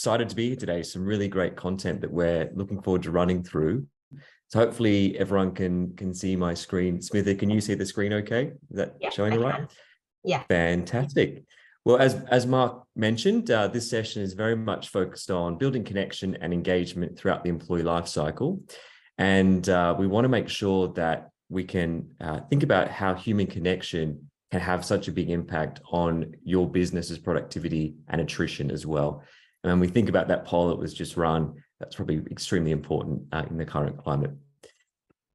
excited to be here today. Some really great content that we're looking forward to running through. So hopefully everyone can see my screen. Smitha, can you see the screen okay? Is that showing all right? Yeah. Fantastic. Well, as Mark mentioned, this session is very much focused on building connection and engagement throughout the employee life cycle. And we want to make sure that we can think about how human connection can have such a big impact on your business's productivity and attrition as well. And when we think about that poll that was just run, that's probably extremely important in the current climate.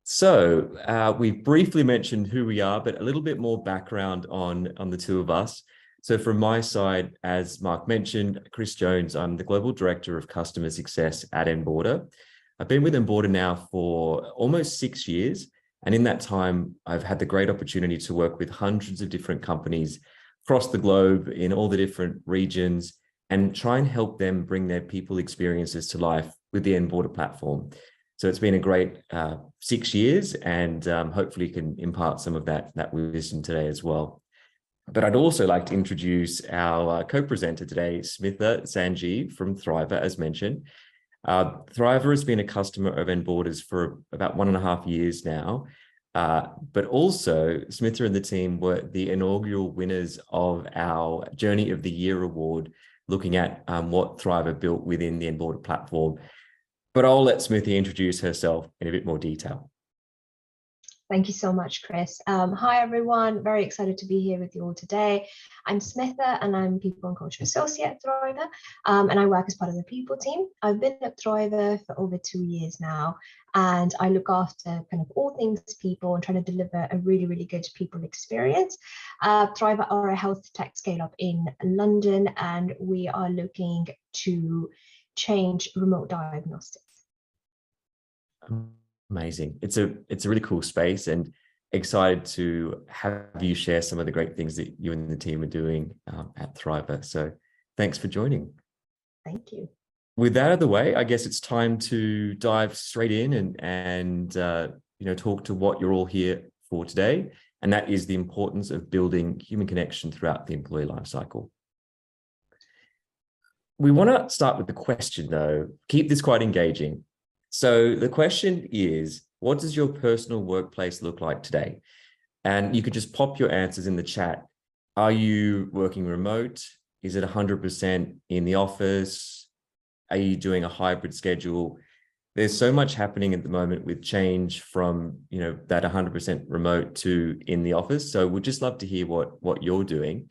So we briefly mentioned who we are, but a little bit more background on the two of us. So from my side, as Mark mentioned, Chris Jones, I'm the Global Director of Customer Success at Enboarder. I've been with Enboarder now for almost 6 years. And in that time, I've had the great opportunity to work with hundreds of different companies across the globe in all the different regions and try and help them bring their people experiences to life with the Enboarder platform. So it's been a great 6 years, and hopefully can impart some of that wisdom today as well. But I'd also like to introduce our co-presenter today, Smitha Sanjeev from Thriva, as mentioned. Thriva has been a customer of Enboarder's for about 1.5 years now, but also Smitha and the team were the inaugural winners of our Journey of the Year award, looking at what Thriva built within the Enboarder platform. But I'll let Smitha introduce herself in a bit more detail. Thank you so much, Chris. Hi, everyone. Very excited to be here with you all today. I'm Smitha, and I'm People and Culture Associate at Thriva, and I work as part of the people team. I've been at Thriva for over 2 years now, and I look after kind of all things people and trying to deliver a really, really good people experience. Thriva are a health tech scale-up in London, and we are looking to change remote diagnostics. Amazing. It's a really cool space, and excited to have you share some of the great things that you and the team are doing at Thriva. So thanks for joining. Thank you. With that out of the way, I guess it's time to dive straight in and talk to what you're all here for today, and that is the importance of building human connection throughout the employee lifecycle. We want to start with the question, though. Keep this quite engaging. So the question is, what does your personal workplace look like today? And you could just pop your answers in the chat. Are you working remote? Is it 100% in the office? Are you doing a hybrid schedule? There's so much happening at the moment with change from, that 100% remote to in the office. So we'd just love to hear what you're doing.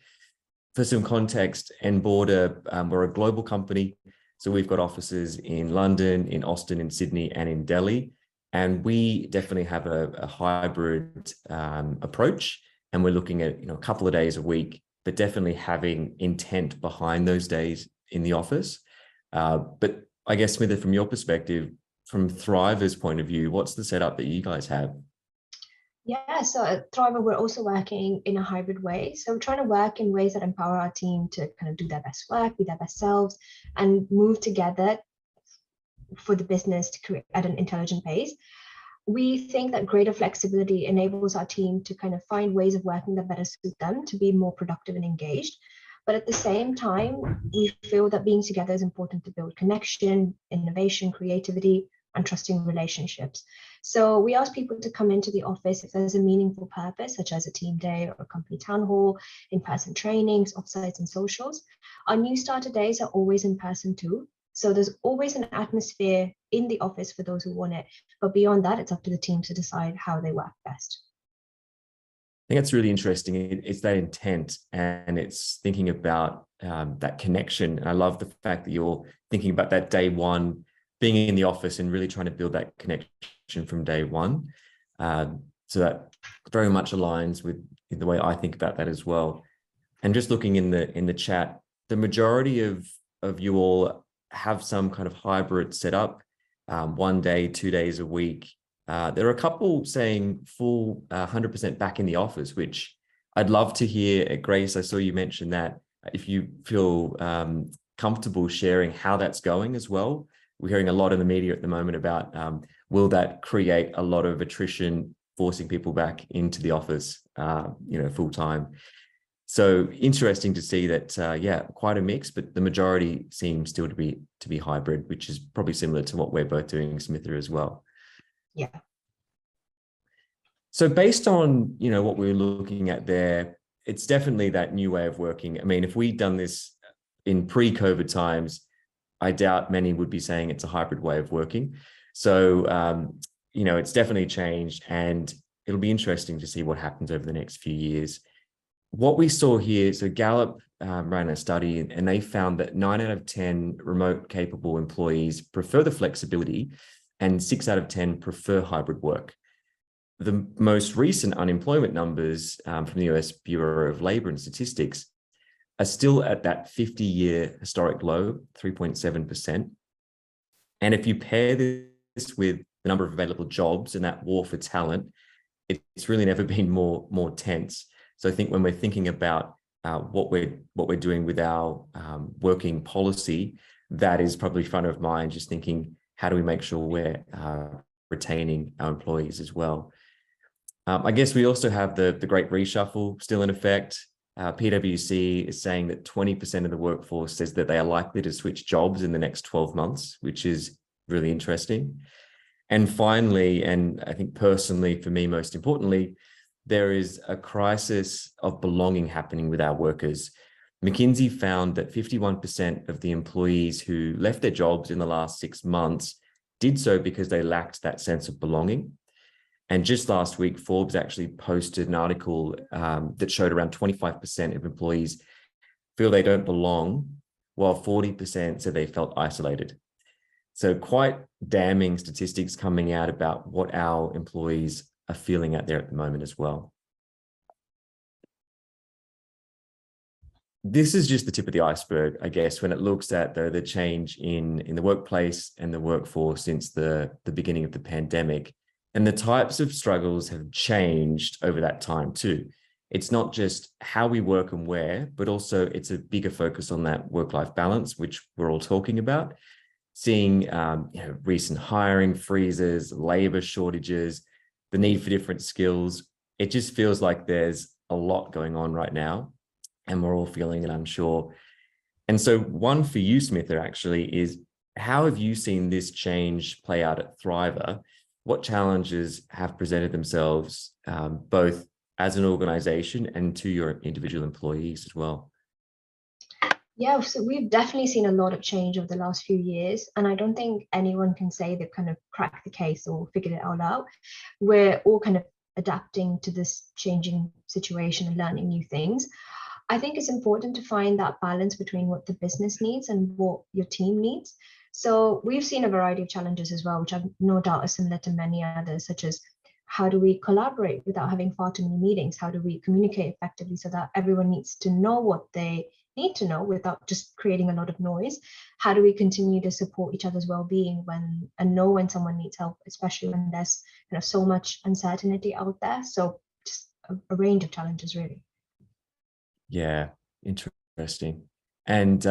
For some context, Enboarder, we're a global company. So we've got offices in London, in Austin, in Sydney, and in Delhi. And we definitely have a hybrid approach. And we're looking at a couple of days a week, but definitely having intent behind those days in the office. But I guess, Smitha, from your perspective, from Thriva's point of view, what's the setup that you guys have? Yeah, so at Thriva, we're also working in a hybrid way. So we're trying to work in ways that empower our team to kind of do their best work, be their best selves, and move together for the business to create at an intelligent pace. We think that greater flexibility enables our team to kind of find ways of working that better suit them to be more productive and engaged. But at the same time, we feel that being together is important to build connection, innovation, creativity, and trusting relationships. So we ask people to come into the office if there's a meaningful purpose, such as a team day or a company town hall, in-person trainings, offsites, and socials. Our new starter days are always in person too. So there's always an atmosphere in the office for those who want it. But beyond that, it's up to the team to decide how they work best. I think it's really interesting. It's that intent, and it's thinking about that connection. And I love the fact that you're thinking about that day one, being in the office and really trying to build that connection from day one. So that very much aligns with the way I think about that as well. And just looking in the chat, the majority of you all have some kind of hybrid setup, 1 day, 2 days a week. There are a couple saying full 100% back in the office, which I'd love to hear. Grace, I saw you mention that. If you feel comfortable sharing how that's going as well. We're hearing a lot in the media at the moment about will that create a lot of attrition, forcing people back into the office, full time. So interesting to see that, yeah, quite a mix, but the majority seems still to be hybrid, which is probably similar to what we're both doing, Smitha, as well. Yeah. So based on, what we were looking at there, it's definitely that new way of working. I mean, if we'd done this in pre-COVID times, I doubt many would be saying it's a hybrid way of working. So, it's definitely changed, and it'll be interesting to see what happens over the next few years. What we saw here, so Gallup ran a study, and they found that 9 out of 10 remote capable employees prefer the flexibility, and 6 out of 10 prefer hybrid work. The most recent unemployment numbers from the US Bureau of Labor and Statistics are still at that 50-year historic low, 3.7%. And if you pair this with the number of available jobs and that war for talent, it's really never been more tense. So I think when we're thinking about what we're doing with our working policy, that is probably front of mind, just thinking, how do we make sure we're retaining our employees as well? I guess we also have the great reshuffle still in effect. PwC is saying that 20% of the workforce says that they are likely to switch jobs in the next 12 months, which is really interesting. And finally, and I think personally for me, most importantly, there is a crisis of belonging happening with our workers. McKinsey found that 51% of the employees who left their jobs in the last 6 months did so because they lacked that sense of belonging. And just last week, Forbes actually posted an article that showed around 25% of employees feel they don't belong, while 40% said they felt isolated. So quite damning statistics coming out about what our employees are feeling out there at the moment as well. This is just the tip of the iceberg, I guess, when it looks at the change in the workplace and the workforce since the beginning of the pandemic. And the types of struggles have changed over that time too. It's not just how we work and where, but also it's a bigger focus on that work-life balance, which we're all talking about. Seeing recent hiring freezes, labor shortages, the need for different skills. It just feels like there's a lot going on right now, and we're all feeling it, I'm sure. And so one for you, Smitha, actually, is how have you seen this change play out at Thriva? What challenges have presented themselves both as an organization and to your individual employees as well? Yeah, so we've definitely seen a lot of change over the last few years, and I don't think anyone can say they've kind of cracked the case or figured it all out. We're all kind of adapting to this changing situation and learning new things. I think it's important to find that balance between what the business needs and what your team needs. So we've seen a variety of challenges as well, which I've no doubt are similar to many others, such as how do we collaborate without having far too many meetings? How do we communicate effectively so that everyone needs to know what they need to know without just creating a lot of noise? How do we continue to support each other's well-being and know when someone needs help, especially when there's so much uncertainty out there? So just a range of challenges, really. Yeah, interesting. And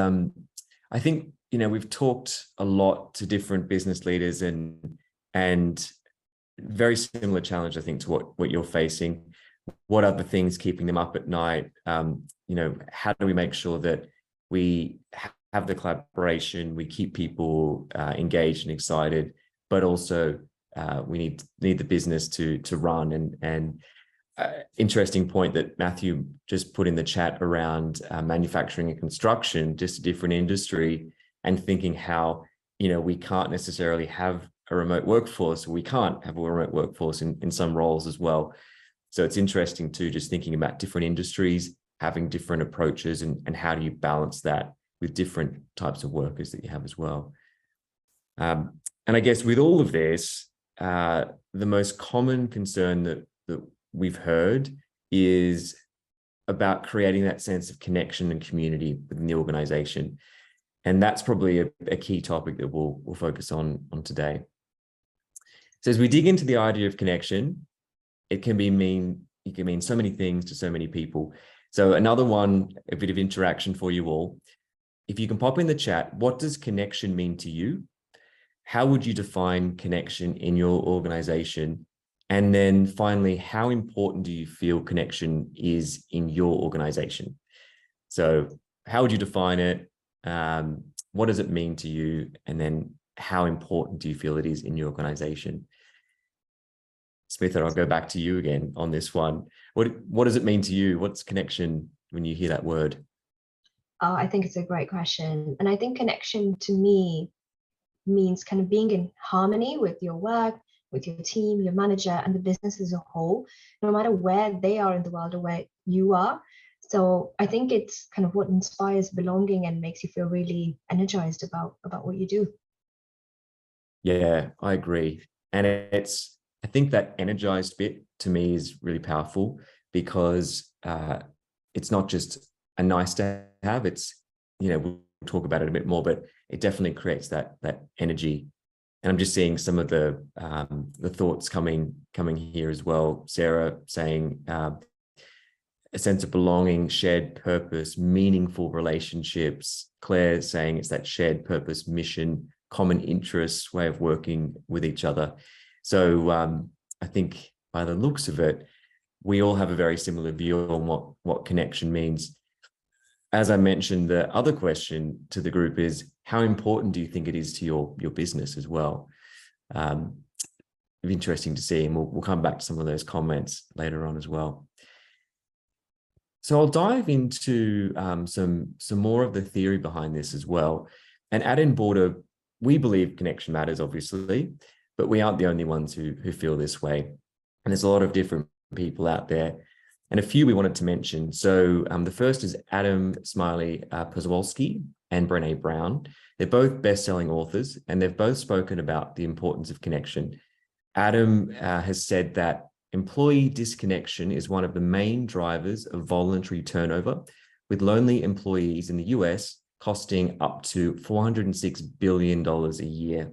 I think, we've talked a lot to different business leaders and very similar challenge, I think, to what you're facing. What are the things keeping them up at night? How do we make sure that we have the collaboration, we keep people engaged and excited, but also we need the business to run. And interesting point that Matthew just put in the chat around manufacturing and construction, just a different industry, and thinking how, we can't necessarily have a remote workforce. We can't have a remote workforce in some roles as well. So it's interesting too, just thinking about different industries, having different approaches, and how do you balance that with different types of workers that you have as well. And I guess with all of this, the most common concern that we've heard is about creating that sense of connection and community within the organization. And that's probably a key topic that we'll focus on today. So as we dig into the idea of connection, it can mean so many things to so many people. So another one, a bit of interaction for you all. If you can pop in the chat, what does connection mean to you? How would you define connection in your organization? And then finally, how important do you feel connection is in your organization? So how would you define it? What does it mean to you? And then how important do you feel it is in your organization? Smitha, I'll go back to you again on this one. What does it mean to you? What's connection when you hear that word? I think it's a great question. And I think connection to me means kind of being in harmony with your work, with your team, your manager, and the business as a whole, no matter where they are in the world or where you are. So I think it's kind of what inspires belonging and makes you feel really energized about what you do. Yeah, I agree. And I think that energized bit to me is really powerful because it's not just a nice to have. It's, we'll talk about it a bit more, but it definitely creates that energy. And I'm just seeing some of the thoughts coming here as well. Sarah saying a sense of belonging, shared purpose, meaningful relationships. Claire saying it's that shared purpose, mission, common interests, way of working with each other. So I think by the looks of it, we all have a very similar view on what connection means. As I mentioned, the other question to the group is, how important do you think it is to your business as well? Interesting to see, and we'll come back to some of those comments later on as well. So I'll dive into some more of the theory behind this as well. And at Enboarder, we believe connection matters, obviously, but we aren't the only ones who feel this way. And there's a lot of different people out there, and a few we wanted to mention. So the first is Adam Smiley Pozwolski and Brené Brown. They're both best-selling authors, and they've both spoken about the importance of connection. Adam has said that employee disconnection is one of the main drivers of voluntary turnover, with lonely employees in the US costing up to $406 billion a year.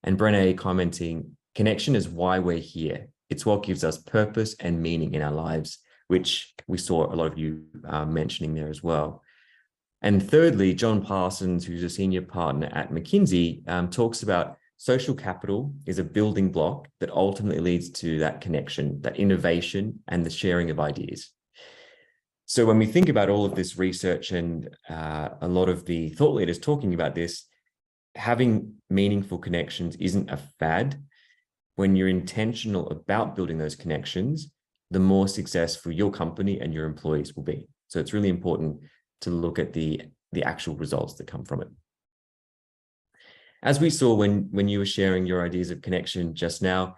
And Brené commenting, connection is why we're here. It's what gives us purpose and meaning in our lives, which we saw a lot of you mentioning there as well. And thirdly, John Parsons, who's a senior partner at McKinsey, talks about social capital is a building block that ultimately leads to that connection, that innovation, and the sharing of ideas. So when we think about all of this research and a lot of the thought leaders talking about this, having meaningful connections isn't a fad. When you're intentional about building those connections, the more successful your company and your employees will be. So it's really important to look at the actual results that come from it. As we saw when you were sharing your ideas of connection just now,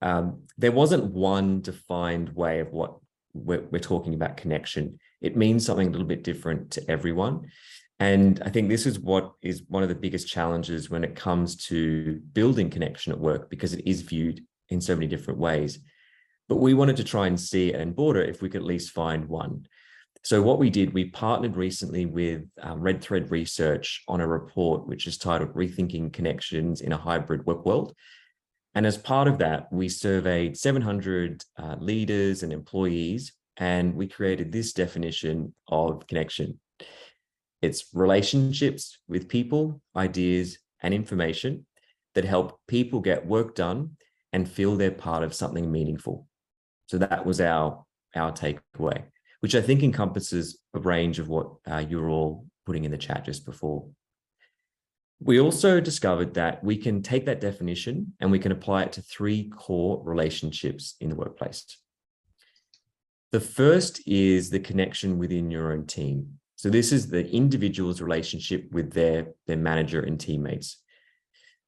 there wasn't one defined way of what we're talking about connection. It means something a little bit different to everyone. And I think this is what is one of the biggest challenges when it comes to building connection at work, because it is viewed in so many different ways. But we wanted to try and see at Enboarder if we could at least find one. So what we did, we partnered recently with Red Thread Research on a report which is titled Rethinking Connections in a Hybrid Work World. And as part of that, we surveyed 700 leaders and employees, and we created this definition of connection. It's relationships with people, ideas, and information that help people get work done and feel they're part of something meaningful. So that was our takeaway, which I think encompasses a range of what you were all putting in the chat just before. We also discovered that we can take that definition and we can apply it to 3 core relationships in the workplace. The first is the connection within your own team. So this is the individual's relationship with their manager and teammates.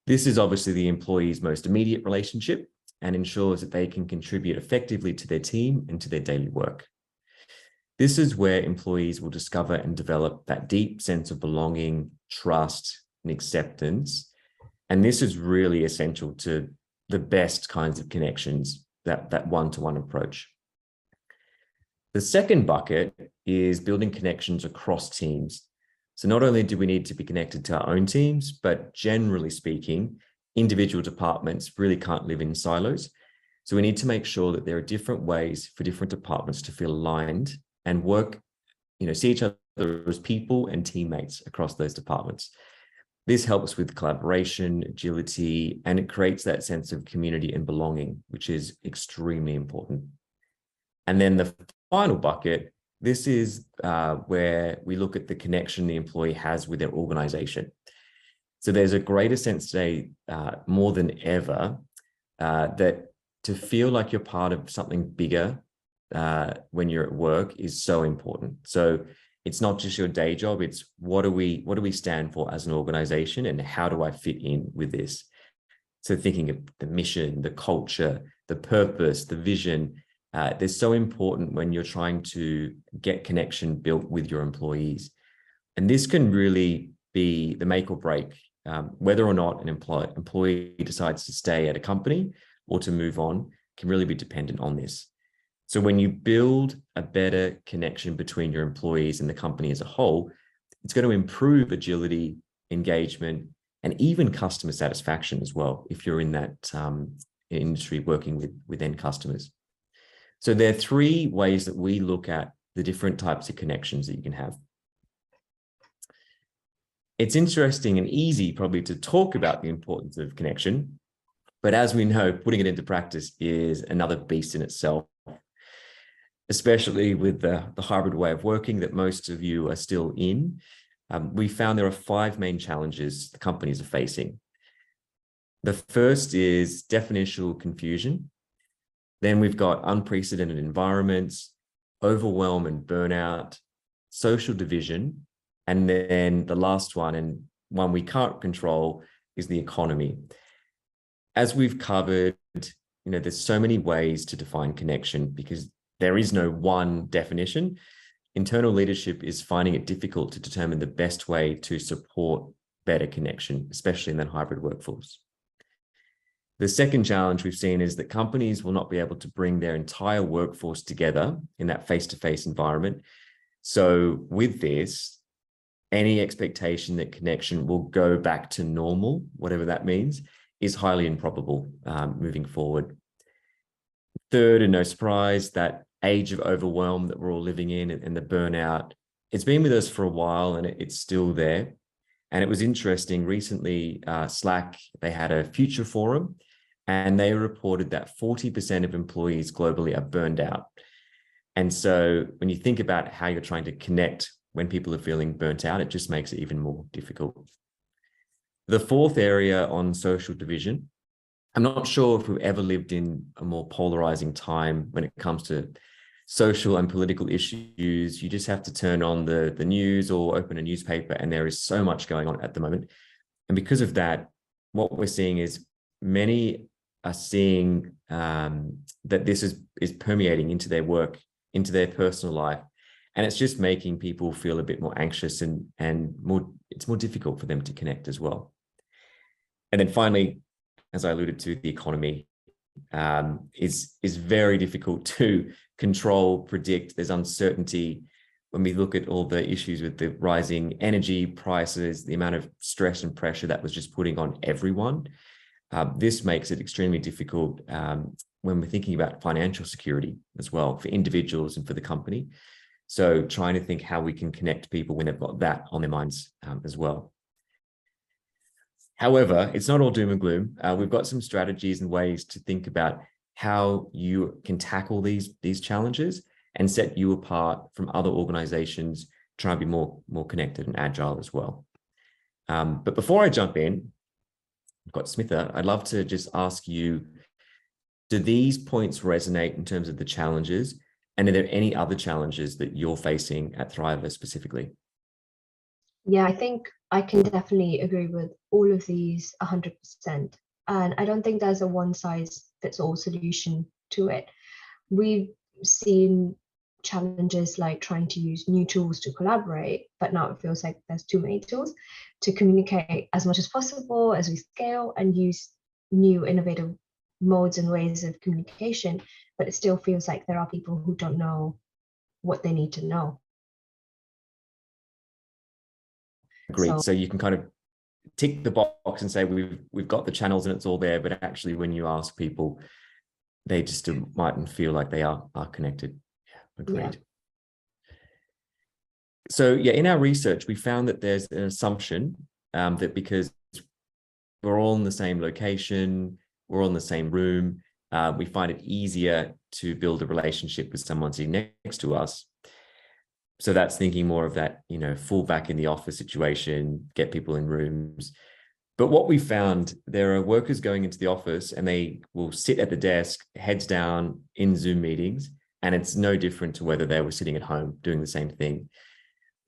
This is obviously the employee's most immediate relationship and ensures that they can contribute effectively to their team and to their daily work. This is where employees will discover and develop that deep sense of belonging, trust, and acceptance. And this is really essential to the best kinds of connections, that one-to-one approach. The second bucket is building connections across teams. So not only do we need to be connected to our own teams, but generally speaking, individual departments really can't live in silos. So we need to make sure that there are different ways for different departments to feel aligned and work, see each other as people and teammates across those departments. This helps with collaboration, agility, and it creates that sense of community and belonging, which is extremely important. And then the final bucket, this is where we look at the connection the employee has with their organization. So there's a greater sense today, more than ever, that to feel like you're part of something bigger when you're at work is so important. So it's not just your day job, it's what do we stand for as an organization and how do I fit in with this? So thinking of the mission, the culture, the purpose, the vision, they're so important when you're trying to get connection built with your employees. And this can really be the make or break, whether or not an employee decides to stay at a company or to move on can really be dependent on this. So when you build a better connection between your employees and the company as a whole, it's going to improve agility, engagement, and even customer satisfaction as well, if you're in that industry working with end customers. So there are three ways that we look at the different types of connections that you can have. It's interesting and easy probably to talk about the importance of connection, but as we know, putting it into practice is another beast in itself, especially with the hybrid way of working that most of you are still in. We found there are 5 main challenges the companies are facing. The first is definitional confusion. Then we've got unprecedented environments, overwhelm and burnout, social division, and then the last one, and one we can't control, is the economy. As we've covered, there's so many ways to define connection because there is no one definition. Internal leadership is finding it difficult to determine the best way to support better connection, especially in that hybrid workforce. The second challenge we've seen is that companies will not be able to bring their entire workforce together in that face-to-face environment. So with this, any expectation that connection will go back to normal, whatever that means, is highly improbable moving forward. Third, and no surprise, that age of overwhelm that we're all living in and the burnout, it's been with us for a while and it's still there. And it was interesting, recently, Slack, they had a future forum and they reported that 40% of employees globally are burned out. And so when you think about how you're trying to connect when people are feeling burnt out, it just makes it even more difficult. The fourth area on social division, I'm not sure if we've ever lived in a more polarizing time when it comes to social and political issues. You just have to turn on the news or open a newspaper and there is so much going on at the moment. And because of that, what we're seeing is many are seeing that this is permeating into their work, into their personal life. And it's just making people feel a bit more anxious and it's more difficult for them to connect as well. And then finally, as I alluded to, the economy is very difficult to control, predict. There's uncertainty when we look at all the issues with the rising energy prices, the amount of stress and pressure that was just putting on everyone. This makes it extremely difficult when we're thinking about financial security as well for individuals and for the company. So trying to think how we can connect people when they've got that on their minds as well. However, it's not all doom and gloom. We've got some strategies and ways to think about how you can tackle these challenges and set you apart from other organizations, try and be more connected and agile as well. But before I jump in, I've got Smitha. I'd love to just ask you, do these points resonate in terms of the challenges? And are there any other challenges that you're facing at Thriva specifically? Yeah, I think I can definitely agree with all of these 100%. And I don't think there's a one size fits all solution to it. We've seen challenges like trying to use new tools to collaborate, but now it feels like there's too many tools to communicate as much as possible as we scale and use new innovative modes and ways of communication. But it still feels like there are people who don't know what they need to know. Agreed. So you can kind of tick the box and say we've got the channels and it's all there, but actually when you ask people, they just mightn't feel like they are connected. Yeah, agreed. Yeah. So yeah, in our research, we found that there's an assumption that because we're all in the same location, we're all in the same room, we find it easier to build a relationship with someone sitting next to us. So that's thinking more of that, full back in the office situation, get people in rooms. But what we found, there are workers going into the office and they will sit at the desk, heads down in Zoom meetings, and it's no different to whether they were sitting at home doing the same thing.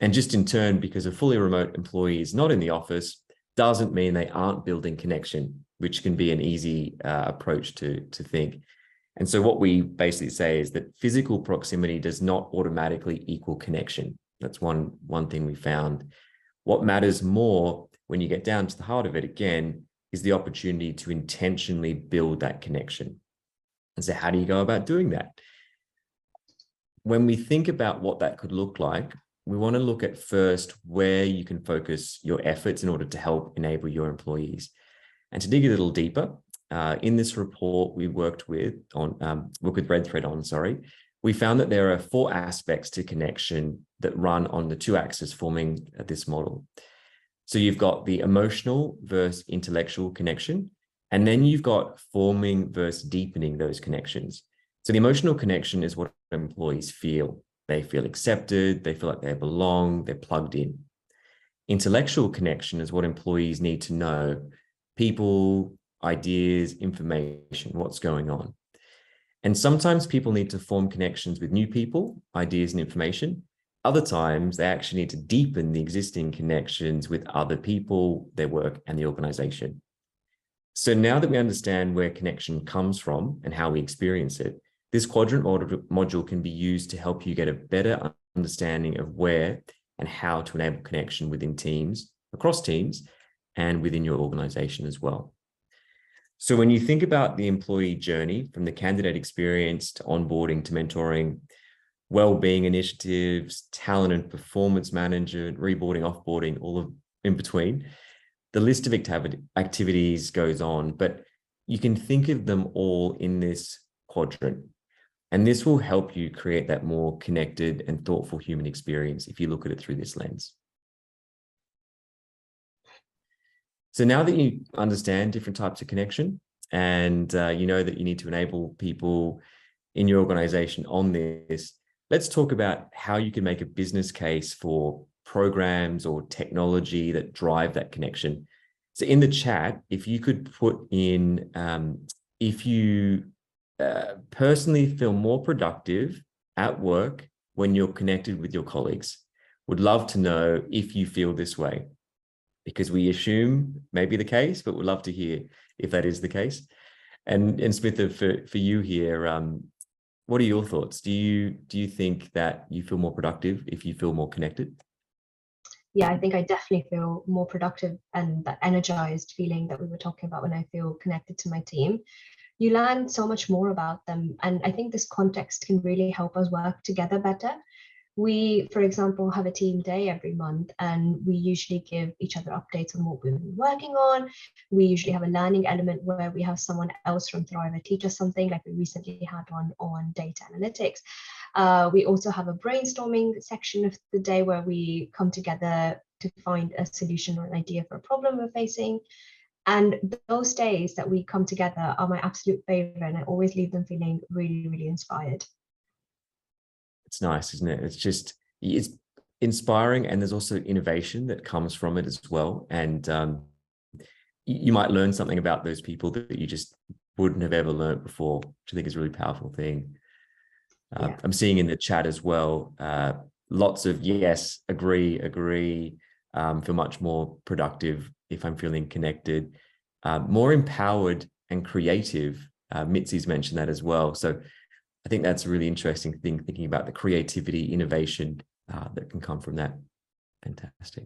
And just in turn, because a fully remote employee is not in the office, doesn't mean they aren't building connection, which can be an easy approach to think. And so what we basically say is that physical proximity does not automatically equal connection. That's one thing we found. What matters more when you get down to the heart of it again is the opportunity to intentionally build that connection. And so how do you go about doing that? When we think about what that could look like, we want to look at first where you can focus your efforts in order to help enable your employees. And to dig a little deeper, in this report we worked with RedThread on, we found that there are 4 aspects to connection that run on the 2 axes forming this model. So you've got the emotional versus intellectual connection, and then you've got forming versus deepening those connections. So the emotional connection is what employees feel. They feel accepted, they feel like they belong, they're plugged in. Intellectual connection is what employees need to know: people, ideas, information, what's going on. And sometimes people need to form connections with new people, ideas, and information. Other times they actually need to deepen the existing connections with other people, their work, and the organization. So now that we understand where connection comes from and how we experience it, this quadrant module can be used to help you get a better understanding of where and how to enable connection within teams, across teams, and within your organization as well. So when you think about the employee journey from the candidate experience to onboarding to mentoring, well-being initiatives, talent and performance management, reboarding, offboarding, all of in between, the list of activities goes on, but you can think of them all in this quadrant. And this will help you create that more connected and thoughtful human experience if you look at it through this lens. So now that you understand different types of connection and you know that you need to enable people in your organization on this, let's talk about how you can make a business case for programs or technology that drive that connection. So in the chat, if you could put in, if you personally feel more productive at work when you're connected with your colleagues. Would love to know if you feel this way, because we assume may be the case, but we'd love to hear if that is the case. And Smitha, for you here, what are your thoughts? Do you think that you feel more productive if you feel more connected? Yeah, I think I definitely feel more productive, and that energized feeling that we were talking about when I feel connected to my team. You learn so much more about them. And I think this context can really help us work together better. We, for example, have a team day every month, and we usually give each other updates on what we've been working on. We usually have a learning element where we have someone else from Thriva teach us something, like we recently had one on data analytics. We also have a brainstorming section of the day where we come together to find a solution or an idea for a problem we're facing. And those days that we come together are my absolute favorite, and I always leave them feeling really, really inspired. It's nice, isn't it? It's inspiring, and there's also innovation that comes from it as well. And you might learn something about those people that you just wouldn't have ever learned before, which I think is a really powerful thing. Yeah. I'm seeing in the chat as well, lots of yes, agree, feel much more productive if I'm feeling connected, more empowered and creative. Mitzi's mentioned that as well. So I think that's a really interesting thing, thinking about the creativity, innovation that can come from that. Fantastic.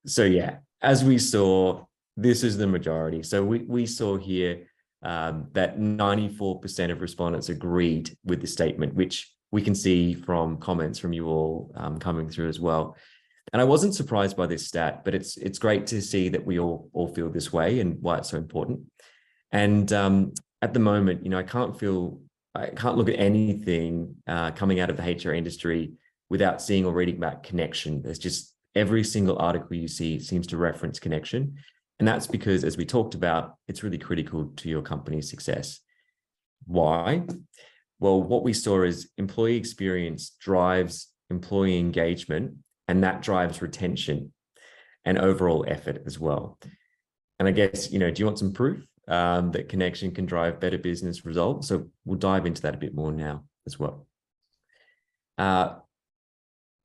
So yeah, as we saw, this is the majority. So we saw here that 94% of respondents agreed with the statement, which we can see from comments from you all coming through as well. And I wasn't surprised by this stat, but it's great to see that we all feel this way and why it's so important. And at the moment, I can't look at anything coming out of the HR industry without seeing or reading about connection. There's just every single article you see seems to reference connection. And that's because, as we talked about, it's really critical to your company's success. Why? Well, what we saw is employee experience drives employee engagement, and that drives retention and overall effort as well. And I guess, do you want some proof that connection can drive better business results? So we'll dive into that a bit more now as well.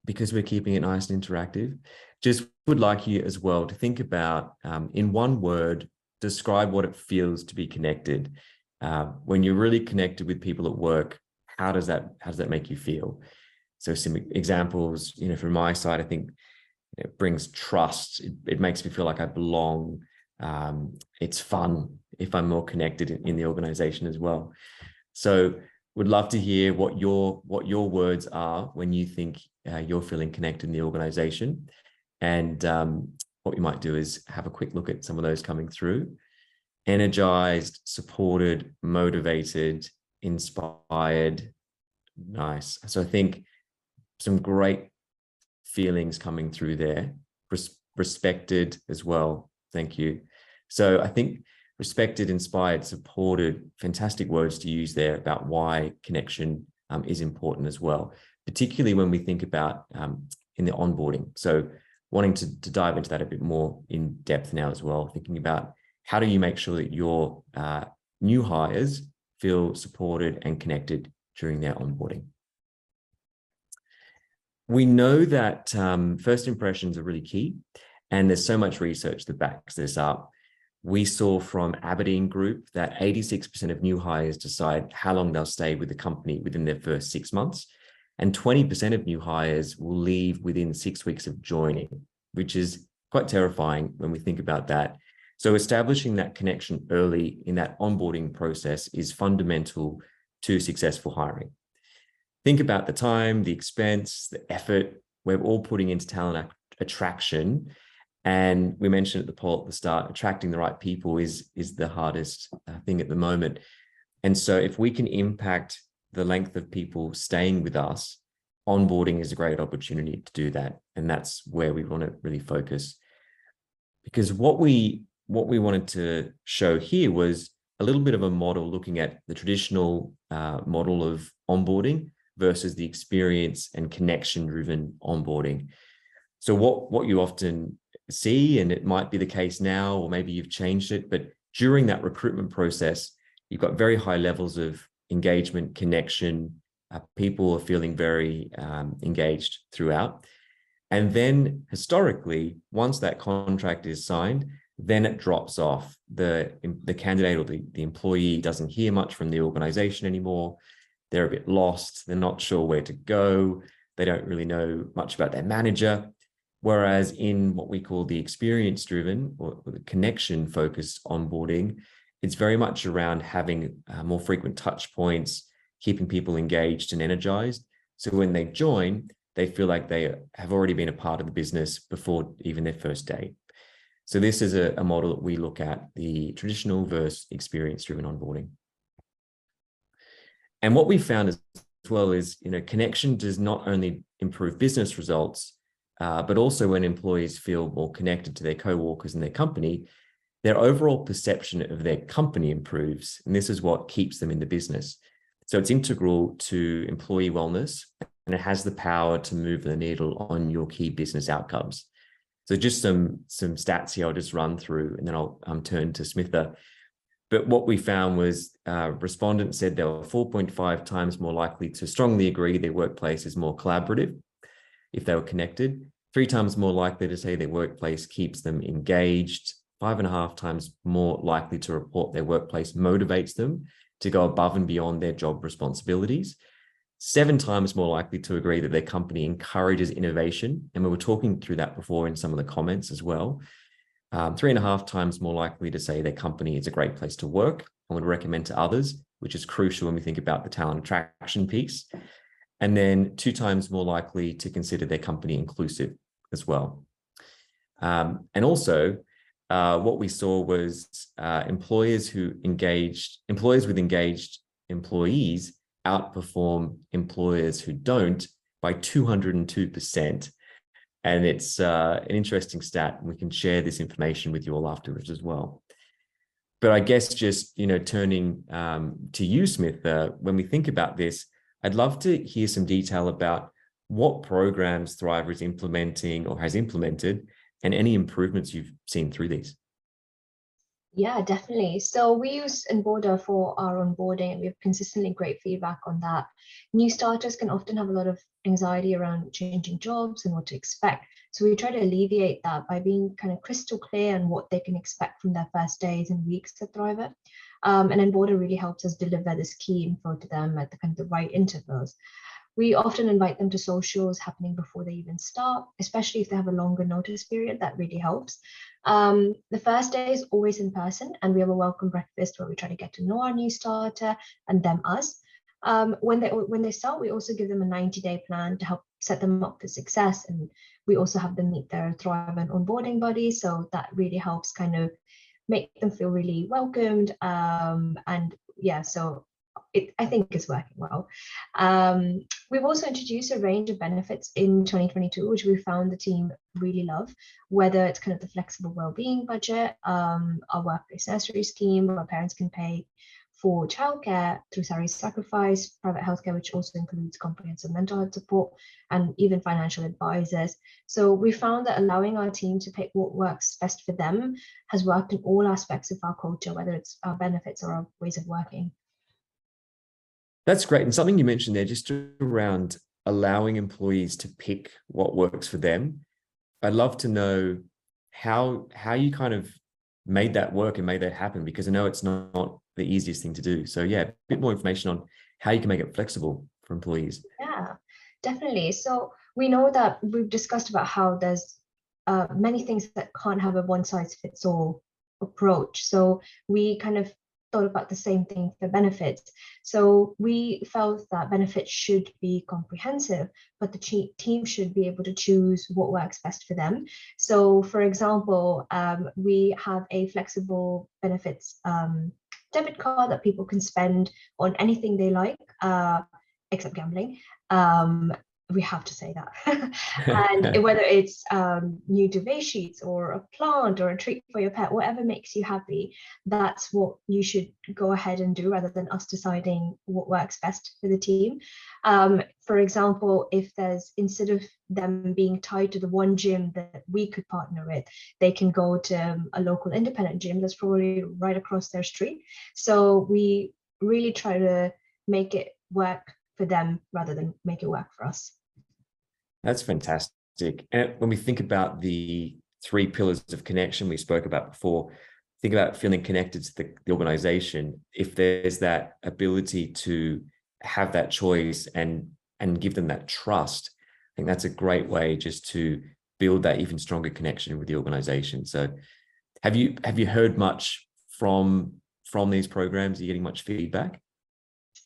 Because we're keeping it nice and interactive, just would like you as well to think about, in one word, describe what it feels to be connected. When you're really connected with people at work, how does that make you feel? So some examples, from my side, I think it brings trust. It makes me feel like I belong. It's fun if I'm more connected in the organization as well. So would love to hear what your words are when you think you're feeling connected in the organization. And what we might do is have a quick look at some of those coming through. Energized, supported, motivated, inspired. Nice. So I think some great feelings coming through there. Respected as well. Thank you. So I think respected, inspired, supported, fantastic words to use there about why connection is important as well, particularly when we think about in the onboarding. So wanting to dive into that a bit more in depth now as well, thinking about how do you make sure that your new hires feel supported and connected during their onboarding. We know that first impressions are really key, and there's so much research that backs this up. We saw from Aberdeen Group that 86% of new hires decide how long they'll stay with the company within their first 6 months, and 20% of new hires will leave within 6 weeks of joining, which is quite terrifying when we think about that. So establishing that connection early in that onboarding process is fundamental to successful hiring. Think about the time, the expense, the effort we're all putting into talent attraction. And we mentioned at the poll at the start, attracting the right people is the hardest thing at the moment. And so if we can impact the length of people staying with us, onboarding is a great opportunity to do that. And that's where we want to really focus. Because what we wanted to show here was a little bit of a model looking at the traditional model of onboarding versus the experience and connection-driven onboarding. So what you often see, and it might be the case now, or maybe you've changed it, but during that recruitment process, you've got very high levels of engagement, connection. People are feeling very engaged throughout. And then historically, once that contract is signed, then it drops off. The candidate or the employee doesn't hear much from the organization anymore. They're a bit lost. They're not sure where to go. They don't really know much about their manager. Whereas in what we call the experience-driven or the connection-focused onboarding, it's very much around having more frequent touch points, keeping people engaged and energized. So when they join, they feel like they have already been a part of the business before even their first day. So this is a model that we look at, the traditional versus experience-driven onboarding. And what we found as well is, connection does not only improve business results, but also when employees feel more connected to their co-workers and their company, their overall perception of their company improves. And this is what keeps them in the business. So it's integral to employee wellness, and it has the power to move the needle on your key business outcomes. So just some stats here I'll just run through, and then I'll turn to Smitha. But what we found was respondents said they were 4.5 times more likely to strongly agree their workplace is more collaborative if they were connected, 3 times more likely to say their workplace keeps them engaged, 5.5 times more likely to report their workplace motivates them to go above and beyond their job responsibilities, 7 times more likely to agree that their company encourages innovation. And we were talking through that before in some of the comments as well. 3.5 times more likely to say their company is a great place to work and would recommend to others, which is crucial when we think about the talent attraction piece. And then 2 times more likely to consider their company inclusive as well. And also, what we saw was employers with engaged employees outperform employers who don't by 202%. And it's an interesting stat. We can share this information with you all afterwards as well. But I guess just, turning to you, Smitha, when we think about this, I'd love to hear some detail about what programs Thriva is implementing or has implemented and any improvements you've seen through these. Yeah, definitely. So we use Enboarder for our onboarding, and we have consistently great feedback on that. New starters can often have a lot of anxiety around changing jobs and what to expect. So we try to alleviate that by being kind of crystal clear on what they can expect from their first days and weeks at Thriva. And Enboarder really helps us deliver this key info to them at the kind of the right intervals. We often invite them to socials happening before they even start, especially if they have a longer notice period. That really helps. The first day is always in person, and we have a welcome breakfast where we try to get to know our new starter and them us. When they start, we also give them a 90-day plan to help set them up for success, and we also have them meet their Thriva and onboarding buddies. So that really helps kind of make them feel really welcomed. And yeah, so I think it's working well. We've also introduced a range of benefits in 2022, which we found the team really love, whether it's kind of the flexible well-being budget, our workplace nursery scheme, where parents can pay for childcare through salary sacrifice, private healthcare, which also includes comprehensive mental health support, and even financial advisors. So we found that allowing our team to pick what works best for them has worked in all aspects of our culture, whether it's our benefits or our ways of working. That's great. And something you mentioned there, just around allowing employees to pick what works for them. I'd love to know how you kind of made that work and made that happen, because I know it's not the easiest thing to do. So yeah, a bit more information on how you can make it flexible for employees. Yeah, definitely. So we know that we've discussed about how there's many things that can't have a one-size-fits-all approach. So we kind of thought about the same thing for benefits. So we felt that benefits should be comprehensive, but the team should be able to choose what works best for them. So for example, we have a flexible benefits debit card that people can spend on anything they like, except gambling. We have to say that. And whether it's new duvet sheets or a plant or a treat for your pet, whatever makes you happy, that's what you should go ahead and do, rather than us deciding what works best for the team. For example, if there's, instead of them being tied to the one gym that we could partner with, they can go to a local independent gym that's probably right across their street. So we really try to make it work for them rather than make it work for us. That's fantastic. And when we think about the 3 pillars of connection we spoke about before, think about feeling connected to the organization. If there's that ability to have that choice and give them that trust, I think that's a great way just to build that even stronger connection with the organization. So have you heard much from these programs? Are you getting much feedback?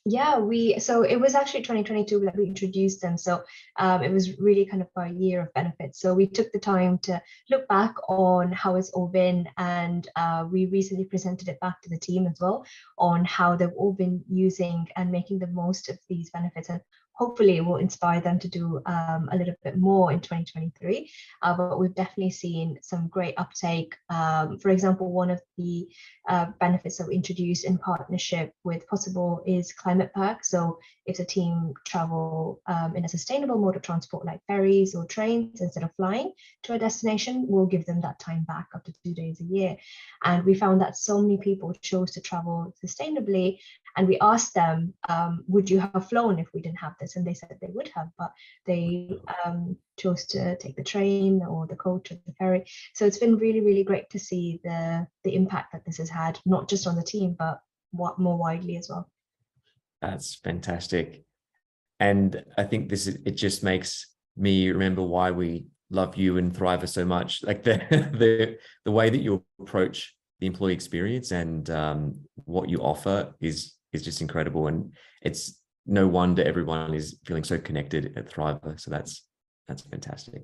Yeah, so it was actually 2022 that we introduced them. So it was really kind of our year of benefits. So we took the time to look back on how it's all been, and we recently presented it back to the team as well on how they've all been using and making the most of these benefits, and hopefully it will inspire them to do a little bit more in 2023. But we've definitely seen some great uptake. For example, one of the benefits that we introduced in partnership with Possible is climate perks. So if the team travel in a sustainable mode of transport like ferries or trains instead of flying to a destination, we'll give them that time back up to 2 days a year. And we found that so many people chose to travel sustainably, and we asked them, would you have flown if we didn't have this? And they said they would have, but they chose to take the train or the coach or the ferry. So it's been really, really great to see the impact that this has had, not just on the team, but more widely as well. That's fantastic. And I think it just makes me remember why we love you and Thriva so much. Like the way that you approach the employee experience and what you offer is just incredible. And it's no wonder everyone is feeling so connected at Thriva. So that's fantastic.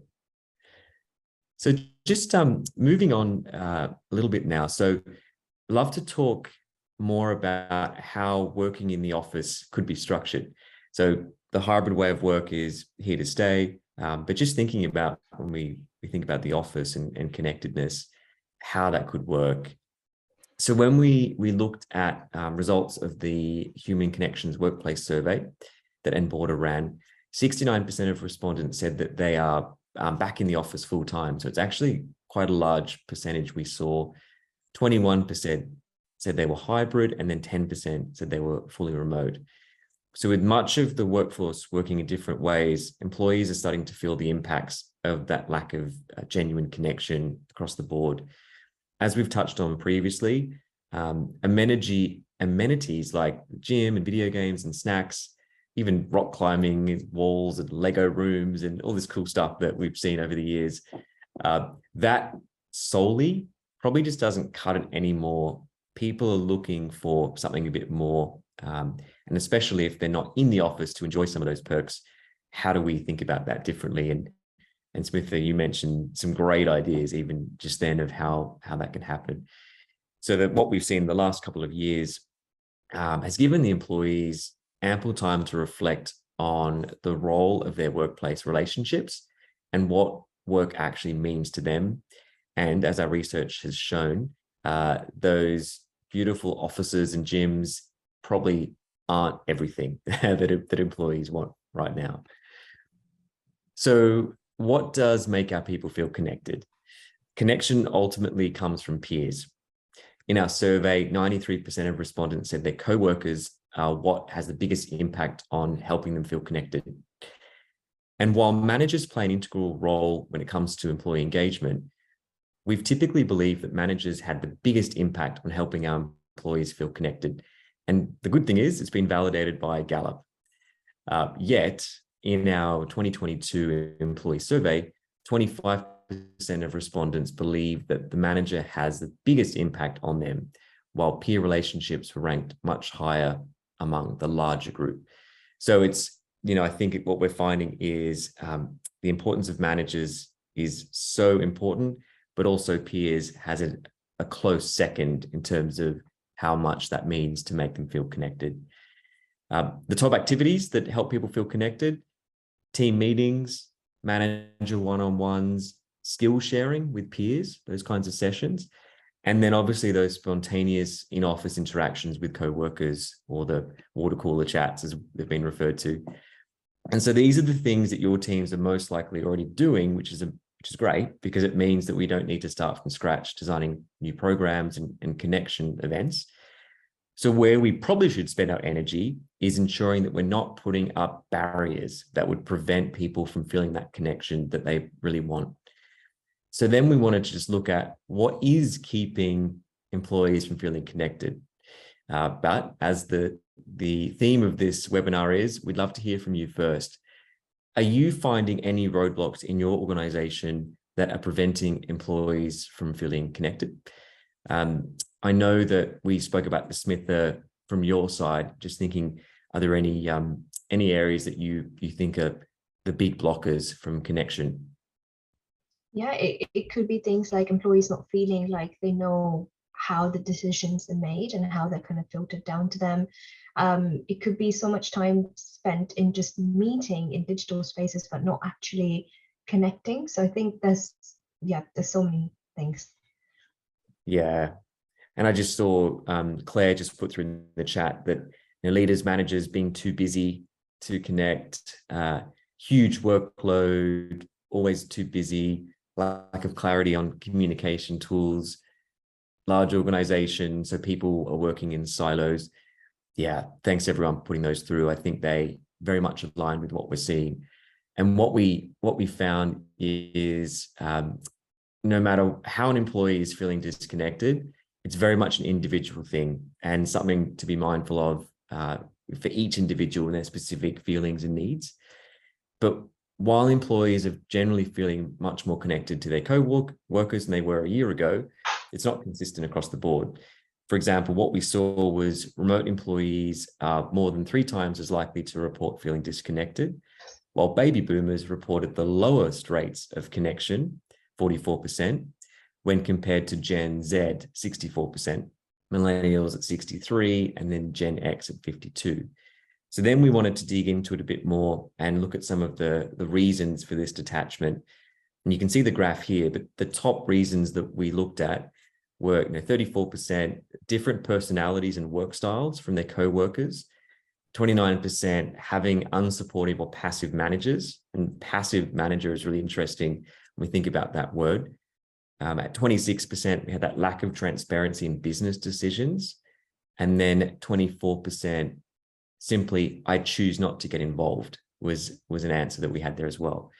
So just moving on a little bit now. So I'd love to talk more about how working in the office could be structured. So the hybrid way of work is here to stay. But just thinking about when we think about the office and connectedness, how that could work. So when we looked at results of the Human Connections Workplace Survey that Enboarder ran, 69% of respondents said that they are back in the office full time. So it's actually quite a large percentage we saw. 21% said they were hybrid, and then 10% said they were fully remote. So with much of the workforce working in different ways, employees are starting to feel the impacts of that lack of genuine connection across the board. As we've touched on previously, amenities like gym and video games and snacks, even rock climbing walls and Lego rooms and all this cool stuff that we've seen over the years, that solely probably just doesn't cut it anymore. People are looking for something a bit more, and especially if they're not in the office to enjoy some of those perks, how do we think about that differently? And Smitha, you mentioned some great ideas even just then of how that can happen. So that what we've seen in the last couple of years has given the employees ample time to reflect on the role of their workplace relationships and what work actually means to them. And as our research has shown, those beautiful offices and gyms probably aren't everything that employees want right now. So what does make our people feel connected? Connection ultimately comes from peers. In our survey, 93% of respondents said their co-workers are what has the biggest impact on helping them feel connected. And while managers play an integral role when it comes to employee engagement, we've typically believed that managers had the biggest impact on helping our employees feel connected. And the good thing is it's been validated by Gallup. Yet, in our 2022 employee survey, 25% of respondents believe that the manager has the biggest impact on them, while peer relationships were ranked much higher among the larger group. So it's, I think what we're finding is the importance of managers is so important, but also peers has a close second in terms of how much that means to make them feel connected. The top activities that help people feel connected: team meetings, manager one-on-ones, skill sharing with peers, those kinds of sessions. And then obviously those spontaneous in-office interactions with co-workers, or the water cooler chats as they've been referred to. And so these are the things that your teams are most likely already doing, which is great, because it means that we don't need to start from scratch designing new programs and connection events. So where we probably should spend our energy is ensuring that we're not putting up barriers that would prevent people from feeling that connection that they really want. So then we wanted to just look at what is keeping employees from feeling connected. But as the theme of this webinar is, we'd love to hear from you first. Are you finding any roadblocks in your organization that are preventing employees from feeling connected? I know that we spoke about the Smitha from your side, just thinking, are there any areas that you think are the big blockers from connection? Yeah, it could be things like employees not feeling like they know how the decisions are made and how they're kind of filtered down to them. It could be so much time spent in just meeting in digital spaces, but not actually connecting. So I think there's so many things. Yeah. And I just saw Claire just put through in the chat that leaders, managers being too busy to connect, huge workload, always too busy, lack of clarity on communication tools, large organization, so people are working in silos. Yeah, thanks everyone for putting those through. I think they very much align with what we're seeing. And what we found is no matter how an employee is feeling disconnected, it's very much an individual thing and something to be mindful of for each individual and their specific feelings and needs. But while employees are generally feeling much more connected to their co-workers than they were a year ago, it's not consistent across the board. For example, what we saw was remote employees are more than 3 times as likely to report feeling disconnected, while baby boomers reported the lowest rates of connection, 44%, when compared to Gen Z, 64%, millennials at 63%, and then Gen X at 52%. So then we wanted to dig into it a bit more and look at some of the reasons for this detachment. And you can see the graph here, but the top reasons that we looked at were 34% different personalities and work styles from their co-workers, 29% having unsupportive or passive managers. And passive manager is really interesting when we think about that word. At 26%, we had that lack of transparency in business decisions. And then 24%, simply, I choose not to get involved was an answer that we had there as well.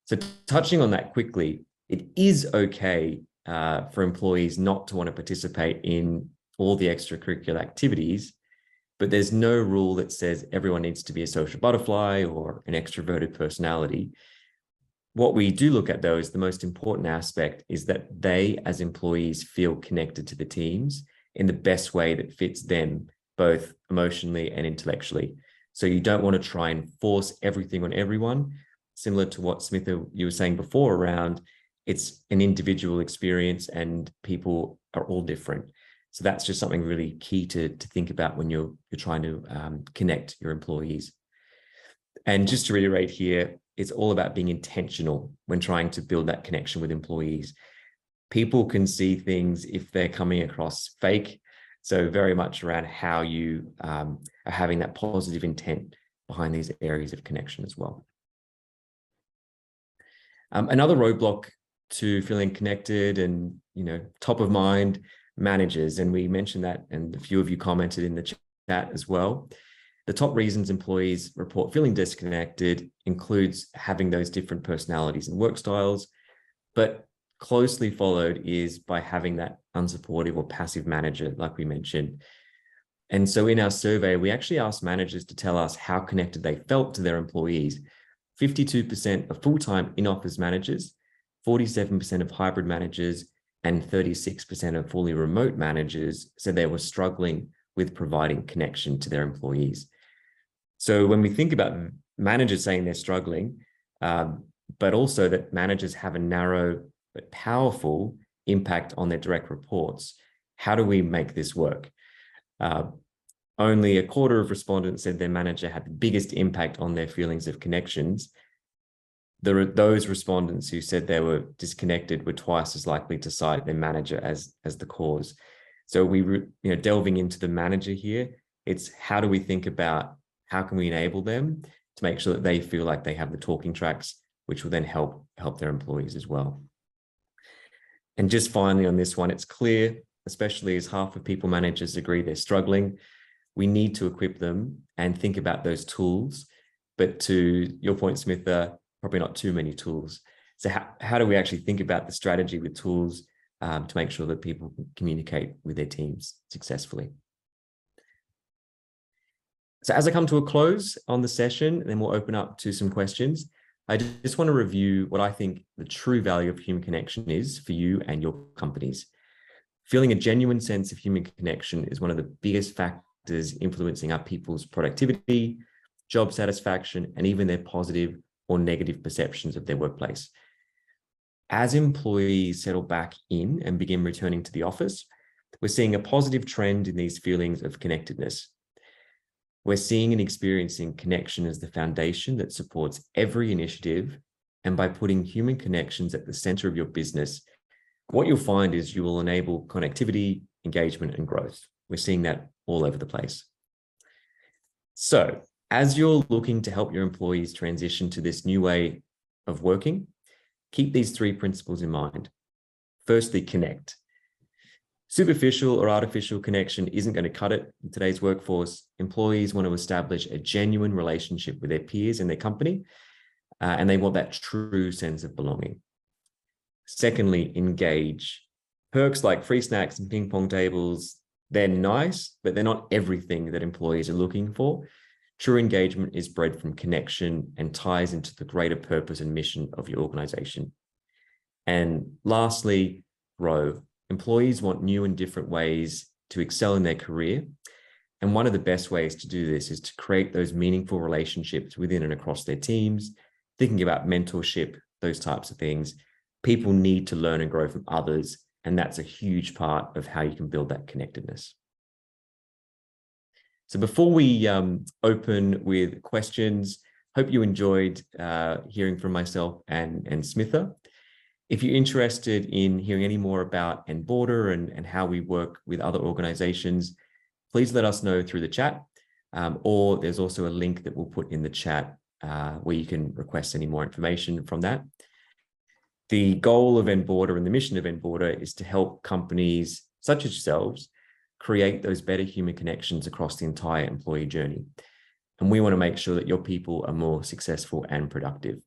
So touching on that quickly, it is okay for employees not to want to participate in all the extracurricular activities, but there's no rule that says everyone needs to be a social butterfly or an extroverted personality. What we do look at, though, is the most important aspect is that they, as employees, feel connected to the teams in the best way that fits them, both emotionally and intellectually. So you don't want to try and force everything on everyone, similar to what Smitha, you were saying before around it's an individual experience and people are all different. So that's just something really key to think about when you're trying to connect your employees. And just to reiterate here, it's all about being intentional when trying to build that connection with employees. People can see things if they're coming across fake. So very much around how you are having that positive intent behind these areas of connection as well. Another roadblock to feeling connected and top of mind, managers, and we mentioned that, and a few of you commented in the chat as well. The top reasons employees report feeling disconnected includes having those different personalities and work styles, but closely followed is by having that unsupportive or passive manager, like we mentioned. And so in our survey, we actually asked managers to tell us how connected they felt to their employees. 52% of full-time in-office managers, 47% of hybrid managers, and 36% of fully remote managers said they were struggling with providing connection to their employees. So when we think about managers saying they're struggling, but also that managers have a narrow but powerful impact on their direct reports, how do we make this work? Only a quarter of respondents said their manager had the biggest impact on their feelings of connections. Those respondents who said they were disconnected were twice as likely to cite their manager as the cause. So delving into the manager here, it's how do we think about how can we enable them to make sure that they feel like they have the talking tracks, which will then help their employees as well. And just finally on this one, it's clear, especially as half of people managers agree they're struggling, we need to equip them and think about those tools. But to your point, Smitha, probably not too many tools. So how do we actually think about the strategy with tools to make sure that people can communicate with their teams successfully? So as I come to a close on the session, then we'll open up to some questions. I just want to review what I think the true value of human connection is for you and your companies. Feeling a genuine sense of human connection is one of the biggest factors influencing our people's productivity, job satisfaction, and even their positive or negative perceptions of their workplace. As employees settle back in and begin returning to the office, we're seeing a positive trend in these feelings of connectedness. We're seeing and experiencing connection as the foundation that supports every initiative. And by putting human connections at the center of your business, what you'll find is you will enable connectivity, engagement, and growth. We're seeing that all over the place. So as you're looking to help your employees transition to this new way of working, keep these three principles in mind. Firstly, connect. Superficial or artificial connection isn't going to cut it in today's workforce. Employees want to establish a genuine relationship with their peers in their company, and they want that true sense of belonging. Secondly, engage. Perks like free snacks and ping pong tables, they're nice, but they're not everything that employees are looking for. True engagement is bred from connection and ties into the greater purpose and mission of your organization. And lastly, grow. Employees want new and different ways to excel in their career. And one of the best ways to do this is to create those meaningful relationships within and across their teams, thinking about mentorship, those types of things. People need to learn and grow from others, and that's a huge part of how you can build that connectedness. So before we open with questions, hope you enjoyed hearing from myself and Smitha. If you're interested in hearing any more about Enboarder and how we work with other organizations, please let us know through the chat, or there's also a link that we'll put in the chat where you can request any more information from that. The goal of Enboarder and the mission of Enboarder is to help companies such as yourselves create those better human connections across the entire employee journey. And we want to make sure that your people are more successful and productive.